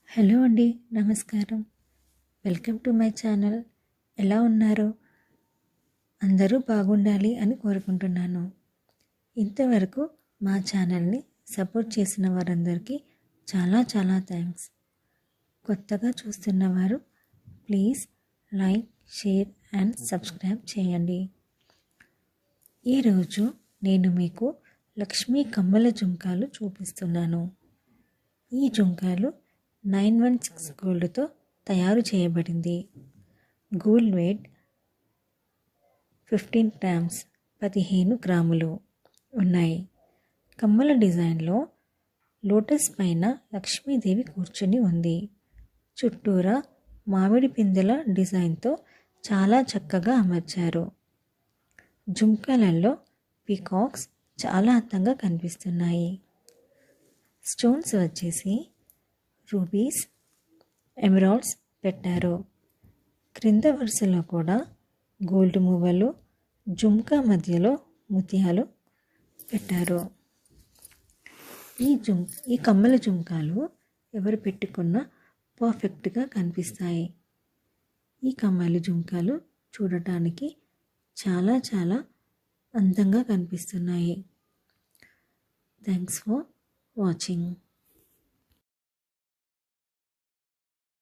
Hello అండి, నమస్కారం. Welcome to my channel. ఎలా ఉన్నారు? అందరూ బాగుండాలి అని కోరుకుంటున్నాను. ఇంతవరకు మా ఛానల్ని సపోర్ట్ చేసిన వారందరికీ చాలా చాలా థ్యాంక్స్. కొత్తగా చూస్తున్నవారు please like, share and subscribe చేయండి. ఈరోజు నేను మీకు లక్ష్మీ కమ్మల జుంకాలు చూపిస్తున్నాను. ఈ జుంకాలు 916 గోల్డ్తో తయారు చేయబడింది. గోల్డ్ వెయిట్ 15 గ్రామ్స్ 15 గ్రాములు ఉన్నాయి. కమ్మల డిజైన్లో లోటస్ పైన లక్ష్మీదేవి కూర్చుని ఉంది. చుట్టూరా మామిడి పిందెల డిజైన్తో చాలా చక్కగా అమర్చారు. జుంకాలలో పీకాక్స్ చాలా అందంగా కనిపిస్తున్నాయి. స్టోన్స్ వచ్చేసి రూబీస్, ఎమరాల్డ్స్ పెట్టారు. క్రింద వరుసలో కూడా గోల్డ్ మువ్వలు, జుంకా మధ్యలో ముత్యాలు పెట్టారు. ఈ కమ్మల జుంకాలు ఎవరు పెట్టుకున్నా పర్ఫెక్ట్గా కనిపిస్తాయి. ఈ కమ్మల జుంకాలు చూడటానికి చాలా చాలా అందంగా కనిపిస్తున్నాయి. Thanks for watching.